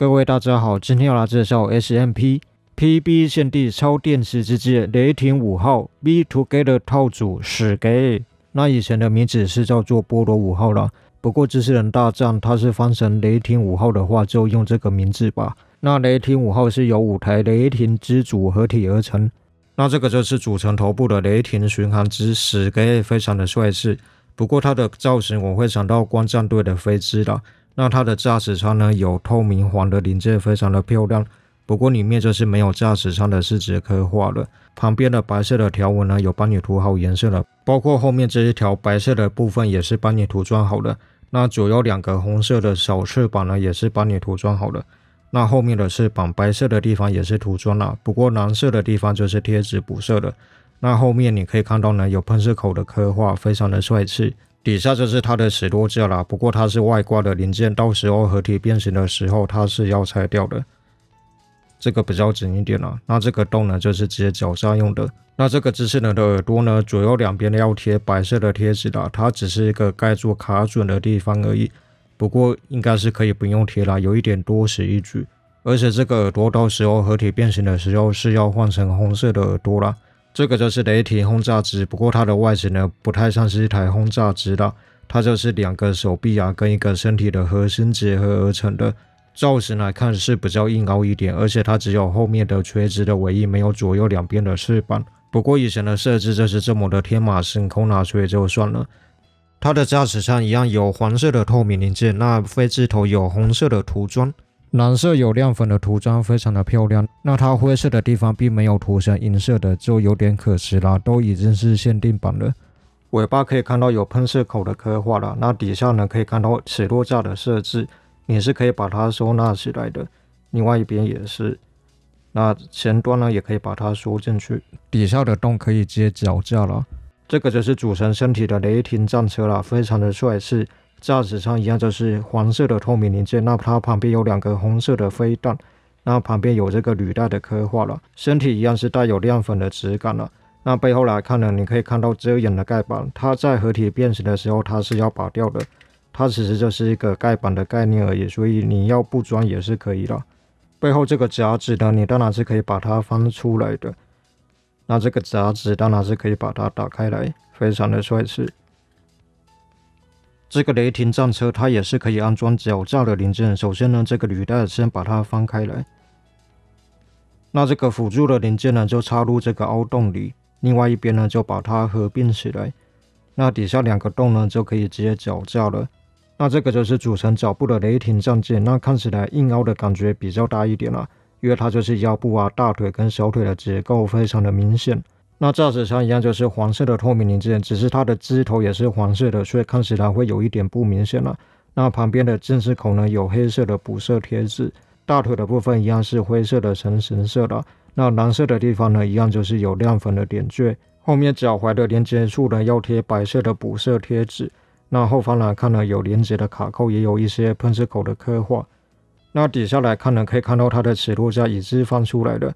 各位大家好，今天要来介绍 SMP PB 限定超电池之界雷霆5号 B Together 套组史给。那以前的名字是叫做波罗5号啦，不过机器人大战它是翻成雷霆5号的话，就用这个名字吧。那雷霆5号是由5台雷霆之组合体而成。那这个就是组成头部的雷霆巡航机史给，非常的帅气。不过它的造型我会想到光战队的飞机啦。那它的驾驶舱呢有透明黄的零件，非常的漂亮。不过里面就是没有驾驶舱的细节刻画了。旁边的白色的条纹呢有帮你涂好颜色了，包括后面这一条白色的部分也是帮你涂装好了。那左右2个红色的小翅膀呢也是帮你涂装好了。那后面的翅膀白色的地方也是涂装了，不过蓝色的地方就是贴纸补色的。那后面你可以看到呢有喷射口的刻画，非常的帅气。底下就是它的齿落架啦，不过它是外挂的零件，到时候合体变形的时候它是要拆掉的。这个比较紧一点啦。那这个洞呢就是接脚架用的。那这个机器人的耳朵呢，左右两边要贴白色的贴纸啦，它只是一个盖住卡准的地方而已。不过应该是可以不用贴啦，有一点多此一举。而且这个耳朵到时候合体变形的时候是要换成红色的耳朵啦。这个就是雷霆轰炸机，不过它的外形呢不太像是一台轰炸机啦，它就是2个手臂啊跟一个身体的核心结合而成的。造型来看是比较硬凹一点，而且它只有后面的垂直的尾翼，没有左右两边的翅膀。不过以前的设置就是这么的天马行空啦，所以就算了。它的驾驶舱一样有黄色的透明零件，那飞机头有红色的涂装。蓝色有亮粉的涂装，非常的漂亮。那它灰色的地方并没有涂成银色的，就有点可惜啦，都已经是限定版了。尾巴可以看到有喷射口的刻画了，那底下呢可以看到齿落架的设置，你是可以把它收纳起来的。另外一边也是，那前端呢也可以把它缩进去，底下的洞可以接脚架了。这个就是组成身体的雷霆战车啦，非常的帅气。驾驶舱一样就是黄色的透明零件，那它旁边有2个红色的飞弹，那旁边有这个履带的刻画了，身体一样是带有亮粉的质感了。那背后来看呢，你可以看到遮掩的盖板，它在合体变形的时候它是要拔掉的，它其实就是一个盖板的概念而已，所以你要不装也是可以的。背后这个夹子呢，你当然是可以把它翻出来的，那这个夹子当然是可以把它打开来，非常的帅气。这个雷霆战车它也是可以安装脚架的零件。首先呢，这个履带先把它翻开来，那这个辅助的零件呢就插入这个凹洞里，另外一边呢就把它合并起来。那底下2个洞呢就可以接脚架了。那这个就是组成脚部的雷霆战舰，那看起来硬凹的感觉比较大一点啦，因为它就是腰部啊、大腿跟小腿的结构非常的明显。那驾驶舱一样就是黄色的透明零件，只是它的机头也是黄色的，所以看起来会有一点不明显了。那旁边的进气口呢有黑色的补色贴纸，大腿的部分一样是灰色的成型色的。那蓝色的地方呢一样就是有亮粉的点缀，后面脚踝的连接处呢要贴白色的补色贴纸。那后方来看呢有连接的卡扣，也有一些喷射口的刻画。那底下来看呢可以看到它的齿落架已经放出来了。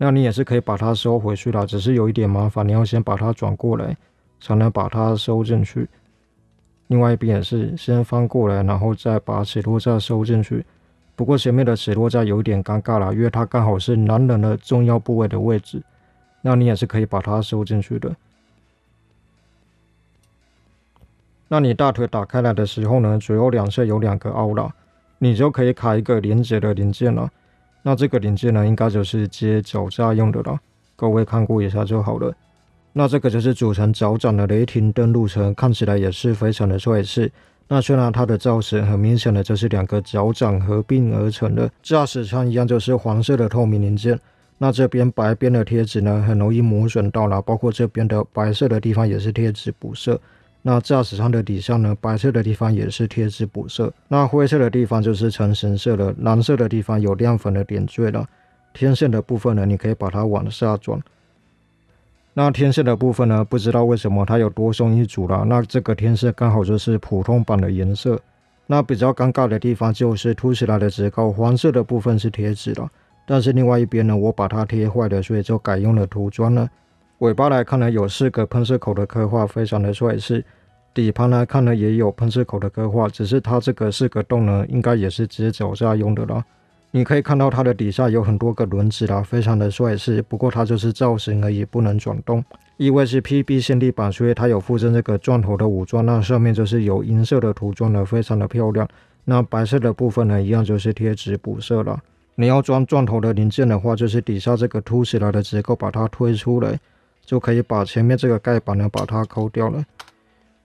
那你也是可以把它收回去啦，只是有一点麻烦，你要先把它转过来，才能把它收进去。另外一边也是先翻过来，然后再把齿落架收进去。不过前面的齿落架有一点尴尬啦，因为它刚好是男人的重要部位的位置。那你也是可以把它收进去的。那你大腿打开来的时候呢，左右两侧有2个凹啦，你就可以卡一个连接的零件啦。那这个零件呢，应该就是接脚架用的啦，各位看过一下就好了。那这个就是组成脚掌的雷霆登陆车，看起来也是非常的帅气。那虽然它的造型很明显的就是2个脚掌合并而成的，驾驶舱一样就是黄色的透明零件。那这边白边的贴纸呢，很容易磨损到啦，包括这边的白色的地方也是贴纸补色。那驾驶舱的底下呢，白色的地方也是贴纸补色，那灰色的地方就是成型色的，蓝色的地方有亮粉的点缀了。天线的部分呢，你可以把它往下转。那天线的部分呢，不知道为什么它有多送一组啦，那这个天线刚好就是普通版的颜色。那比较尴尬的地方就是凸起来的结构，黄色的部分是贴纸了，但是另外一边呢，我把它贴坏了，所以就改用了涂装了。尾巴来看呢，有4个喷射口的刻画，非常的帅气。底盘来看呢，也有喷射口的刻画，只是它这个4个洞呢，应该也是接脚架用的啦。你可以看到它的底下有很多个轮子啦，非常的帅气。不过它就是造型而已，不能转动。因为是 PB 限定版，所以它有附赠这个钻头的武装，那上面就是有银色的涂装的，非常的漂亮。那白色的部分呢，一样就是贴纸补色啦。你要装钻头的零件的话，就是底下这个凸起来的结构把它推出来，就可以把前面这个盖板呢把它抠掉了。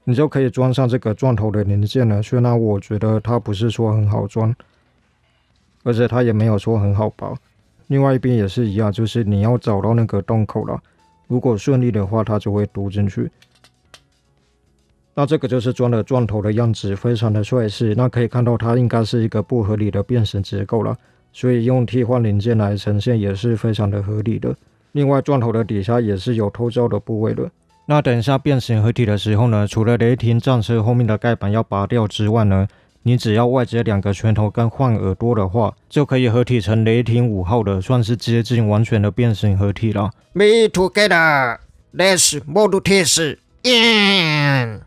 你就可以装上这个钻头的零件了。虽然我觉得它不是说很好装，而且它也没有说很好拔。另外一边也是一样，就是你要找到那个洞口了，如果顺利的话，它就会嘟进去。那这个就是装了钻头的样子，非常的帅气。那可以看到它应该是一个不合理的变形结构了，所以用替换零件来呈现也是非常的合理的。另外，钻头的底下也是有偷胶的部位的。那等一下变形合体的时候呢，除了雷霆战车后面的盖板要拔掉之外呢，你只要外接2个拳头跟换耳朵的话，就可以合体成雷霆5号的，算是接近完全的变形合体了。Me together, let's move this in.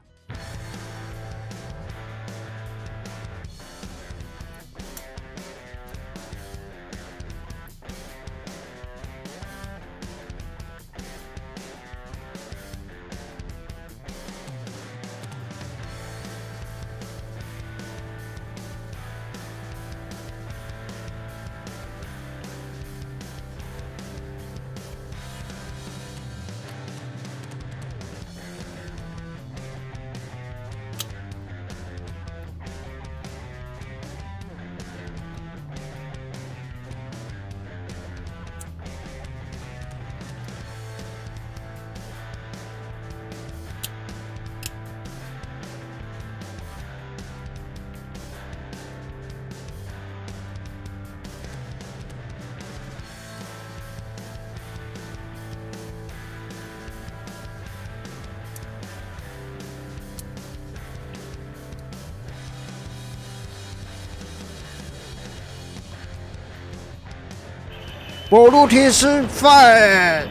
波鲁提斯5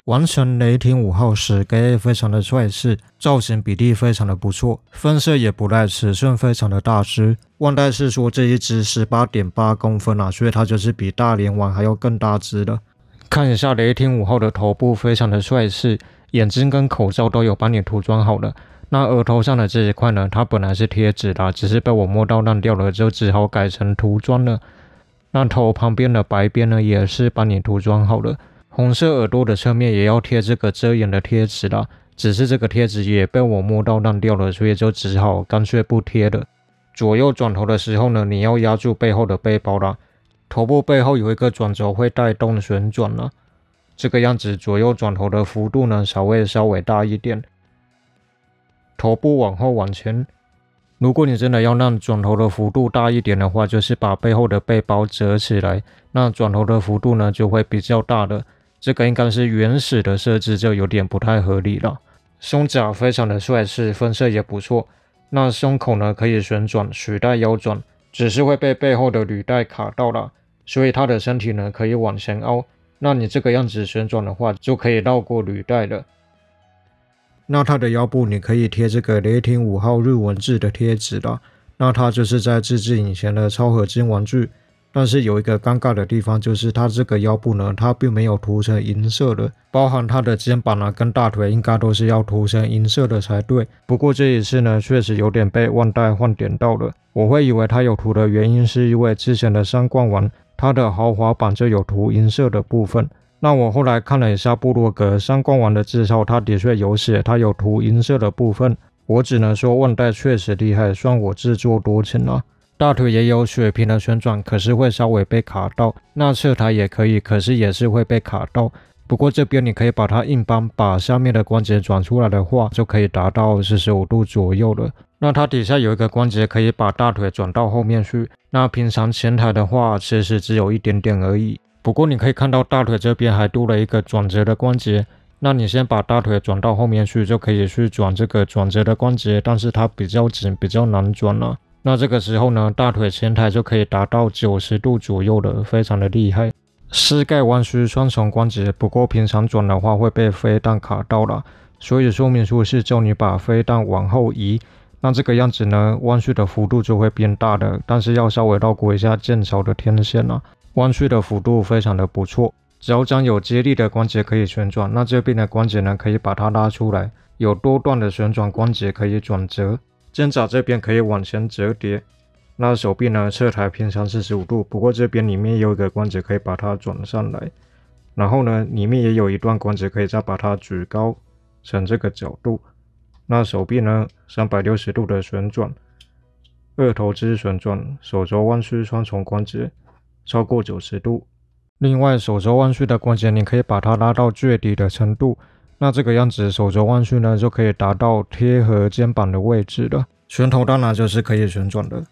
完成雷霆5号时，给非常的帅气，造型比例非常的不错，分色也不赖，尺寸非常的大只。万代是说这一只 18.8 公分啊，所以它就是比大连王还要更大只的。看一下雷霆5号的头部，非常的帅气，眼睛跟口罩都有帮你涂装好了。那额头上的这一块呢，它本来是贴纸啦，只是被我摸到烂掉了，就只好改成涂装了。那头旁边的白边呢，也是帮你涂装好了。红色耳朵的侧面也要贴这个遮掩的贴纸啦，只是这个贴纸也被我摸到烂掉了，所以就只好干脆不贴了。左右转头的时候呢，你要压住背后的背包啦，头部背后有一个转轴会带动旋转啦，这个样子左右转头的幅度呢，稍微大一点。头部往后往前。如果你真的要让转头的幅度大一点的话，就是把背后的背包折起来，那转头的幅度呢就会比较大的。这个应该是原始的设置，就有点不太合理了。胸甲非常的帅气，分色也不错。那胸口呢可以旋转，取代腰转，只是会被背后的履带卡到了，所以它的身体呢可以往前凹。那你这个样子旋转的话，就可以绕过履带了。那它的腰部你可以贴这个雷霆5号日文字的贴纸啦，那它就是在自制以前的超合金玩具，但是有一个尴尬的地方，就是它这个腰部呢，它并没有涂成银色的，包含它的肩膀啊跟大腿应该都是要涂成银色的才对。不过这一次呢，确实有点被万代换点到了。我会以为它有涂的原因是因为之前的三冠王它的豪华版就有涂银色的部分。那我后来看了一下部落格三冠王的介绍，它的确有写它有涂银色的部分。我只能说万代确实厉害，算我自作多情了。大腿也有水平的旋转，可是会稍微被卡到。那侧台也可以，可是也是会被卡到。不过这边你可以把它硬帮，把下面的关节转出来的话，就可以达到45度左右了。那它底下有一个关节可以把大腿转到后面去。那平常前台的话，其实只有一点点而已。不过你可以看到大腿这边还多了一个转折的关节。那你先把大腿转到后面去，就可以去转这个转折的关节，但是它比较紧，比较难转了。那这个时候呢，大腿前台就可以达到90度左右了，非常的厉害。膝盖弯曲双重关节，不过平常转的话会被飞弹卡到了，所以说明书是叫你把飞弹往后移。那这个样子呢，弯曲的幅度就会变大的，但是要稍微绕过一下剑槽的天线啊。弯曲的幅度非常的不错。脚掌有接力的关节可以旋转，那这边的关节呢可以把它拉出来，有多段的旋转关节可以转折。肩胛这边可以往前折叠，那手臂呢侧抬平常45度，不过这边里面也有一个关节可以把它转上来，然后呢里面也有一段关节可以再把它举高成这个角度。那手臂呢360度的旋转，二头肌旋转，手肘弯曲双重关节超过90度。另外手肘弯曲的关节你可以把它拉到最底的程度，那这个样子手肘弯曲呢就可以达到贴合肩膀的位置了。拳头当然就是可以旋转的。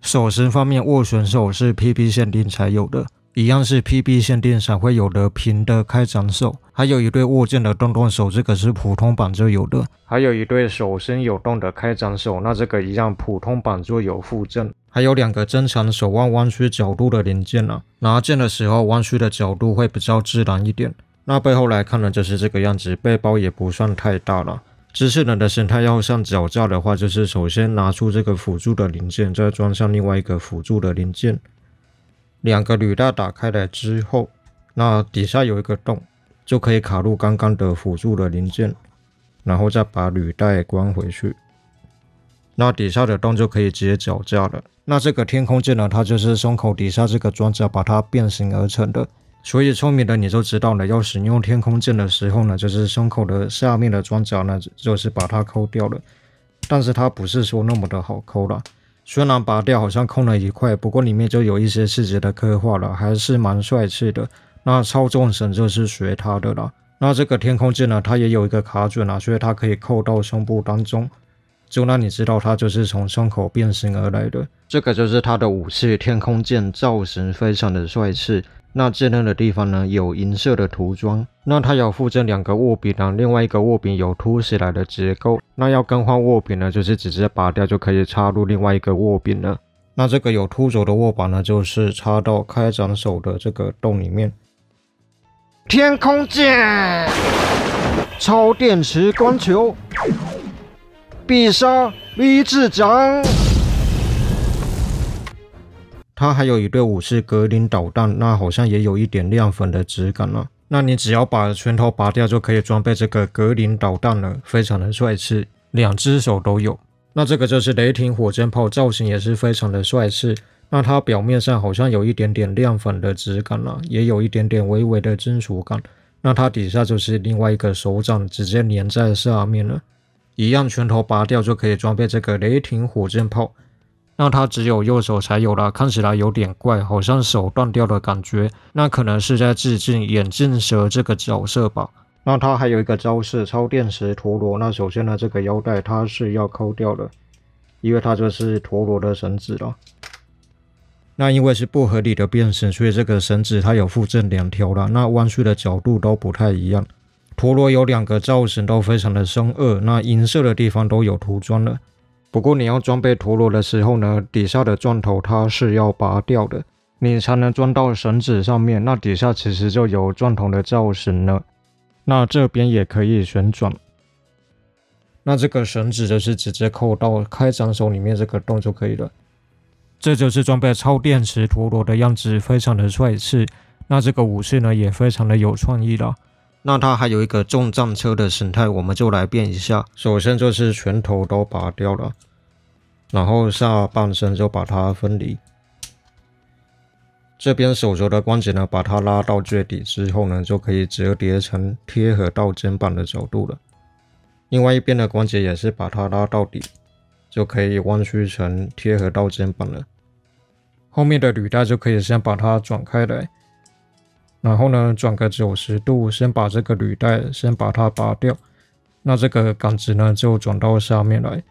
手型方面，握拳手是 PB 限定才有的，一样是 PB 限定才会有的平的开掌手，还有一对握剑的动动手，这个是普通版就有的，还有一对手心有动的开掌手，那这个一样普通版就有附赠，还有2个增强手腕弯曲角度的零件啊，拿剑的时候弯曲的角度会比较自然一点。那背后来看呢就是这个样子，背包也不算太大了。支持人的形态要上脚架的话，就是首先拿出这个辅助的零件，再装上另外一个辅助的零件。2个履带打开来之后，那底下有一个洞，就可以卡入刚刚的辅助的零件，然后再把履带关回去。那底下的洞就可以接脚架了。那这个天空剑呢，它就是胸口底下这个装甲把它变形而成的。所以聪明的你就知道了，要使用天空剑的时候呢，就是胸口的下面的装甲呢，就是把它抠掉了。但是它不是说那么的好抠啦，虽然拔掉好像空了一块，不过里面就有一些细节的刻画了，还是蛮帅气的。那操纵绳就是学它的啦。那这个天空剑呢，它也有一个卡准啊，所以它可以扣到胸部当中，就让你知道它就是从胸口变形而来的。这个就是它的武器天空剑，造型非常的帅气。那剑刃的地方呢，有银色的涂装。那它有附赠2个握柄啊，另外一个握柄有凸起来的结构。那要更换握柄呢，就是直接拔掉就可以插入另外一个握柄了。那这个有凸轴的握把呢，就是插到开掌手的这个洞里面。天空剑，超电池光球，必杀李志长。它还有一对武士格林导弹，那好像也有一点亮粉的质感了。那你只要把拳头拔掉就可以装备这个格林导弹了，非常的帅气，2只手都有。那这个就是雷霆火箭炮，造型也是非常的帅气。那它表面上好像有一点点亮粉的质感了，也有一点点微微的金属感。那它底下就是另外一个手掌直接粘在下面了，一样拳头拔掉就可以装备这个雷霆火箭炮。那它只有右手才有啦，看起来有点怪，好像手断掉的感觉。那可能是在致敬眼镜蛇这个角色吧。那它还有一个招式超电池陀螺。那首先呢，这个腰带它是要抠掉的，因为它就是陀螺的绳子了。那因为是不合理的变形，所以这个绳子它有附赠2条啦。那弯曲的角度都不太一样。陀螺有2个造型都非常的凶恶，那银色的地方都有涂装了。不过你要装备陀螺的时候呢，底下的钻头它是要拔掉的，你才能装到绳子上面。那底下其实就有钻头的造型了。那这边也可以旋转。那这个绳子就是直接扣到开掌手里面这个洞就可以了。这就是装备超电池陀螺的样子，非常的帅气。那这个武器呢也非常的有创意啦。那它还有一个重战车的形态，我们就来变一下。首先就是拳头都拔掉了，然后下半身就把它分离。这边手肘的关节呢，把它拉到最底之后呢，就可以折叠成贴合到肩膀的角度了。另外一边的关节也是把它拉到底，就可以弯曲成贴合到肩膀了。后面的履带就可以先把它转开来。然后呢，转个90度，先把这个履带先把它拔掉。那这个杆子呢，就转到下面来。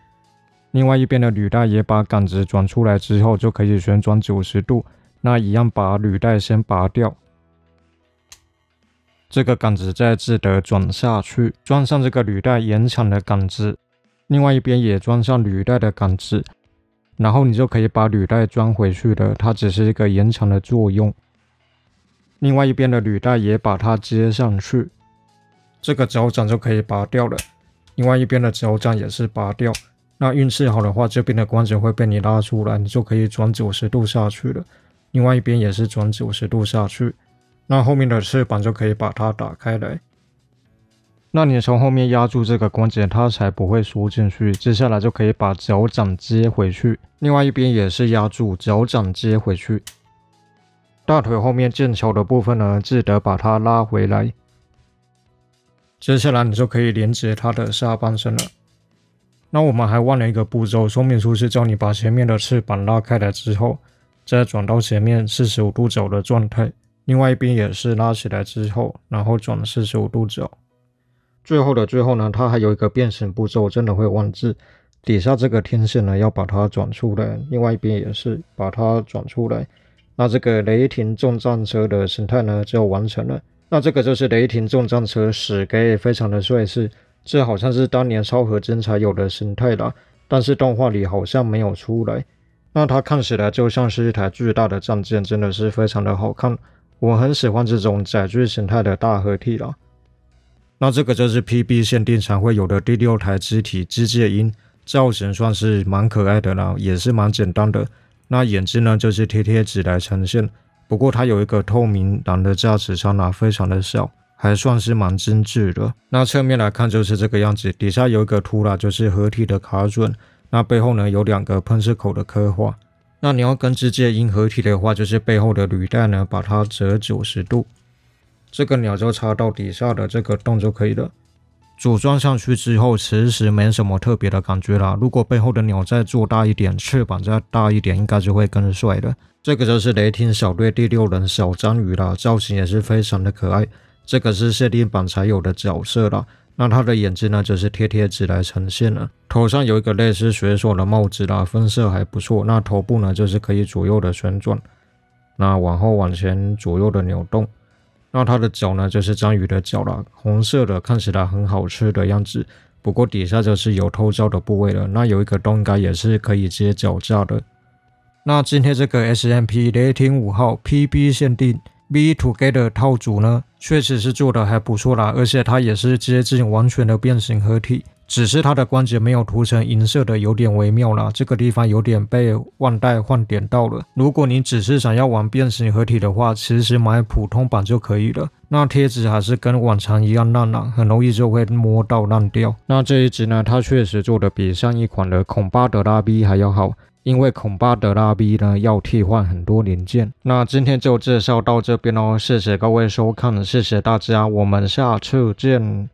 另外一边的履带也把杆子转出来之后，就可以旋转90度。那一样把履带先拔掉。这个杆子再自得转下去，装上这个履带延长的杆子。另外一边也装上履带的杆子。然后你就可以把履带装回去了，它只是一个延长的作用。另外一边的履带也把它接上去，这个脚掌就可以拔掉了。另外一边的脚掌也是拔掉，那运气好的话，这边的关节会被你拉出来，你就可以转90度下去了。另外一边也是转90度下去，那后面的翅膀就可以把它打开来。那你从后面压住这个关节，它才不会缩进去。接下来就可以把脚掌接回去，另外一边也是压住，脚掌接回去。大腿后面剑桥的部分呢，记得把它拉回来。接下来你就可以连接它的下半身了。那我们还忘了一个步骤，说明书是叫你把前面的翅膀拉开来之后，再转到前面45度角的状态，另外一边也是拉起来之后，然后转45度角。最后的最后呢，它还有一个变形步骤，真的会忘记。底下这个天线呢，要把它转出来，另外一边也是把它转出来。那这个雷霆重战车的形态呢，就完成了。那这个就是雷霆重战车史给非常的帅气，这好像是当年超合金才有的形态啦，但是动画里好像没有出来。那它看起来就像是一台巨大的战舰，真的是非常的好看。我很喜欢这种载具形态的大合体啦。那这个就是 PB 限定才会有的第6台机体机械鹰，造型算是蛮可爱的啦，也是蛮简单的。那眼睛呢就是贴纸来呈现，不过它有一个透明蓝的价值差啦，非常的小，还算是蛮精致的。那侧面来看就是这个样子，底下有一个图啦，就是合体的卡准。那背后呢有2个喷射口的刻画。那你要跟机械鹰合体的话，就是背后的履带呢把它折90度。这个鸟就插到底下的这个洞就可以了。组装上去之后，其实没什么特别的感觉啦。如果背后的鸟再做大一点，翅膀再大一点，应该就会更帅了。这个就是雷霆小队第6人小章鱼啦，造型也是非常的可爱。这个是限定版才有的角色啦。那它的眼睛呢，就是贴纸来呈现了。头上有一个类似水手的帽子啦，分色还不错。那头部呢，就是可以左右的旋转，那往后往前左右的扭动。那它的脚呢，就是章鱼的脚啦，红色的，看起来很好吃的样子。不过底下就是有透胶的部位了，那有一个洞应该也是可以接脚架的。那今天这个 SMP 雷霆5号 PB 限定 Be Together 套组呢，确实是做的还不错啦，而且它也是接近完全的变形合体。只是它的关节没有涂成银色的，有点微妙啦，这个地方有点被万代换点到了。如果你只是想要玩变形合体的话，其实买普通版就可以了。那贴纸还是跟往常一样烂啦，很容易就会摸到烂掉。那这一集呢，它确实做的比上一款的孔巴德拉 B 还要好，因为孔巴德拉 B 呢要替换很多零件。那今天就介绍到这边哦，谢谢各位收看，谢谢大家，我们下次见。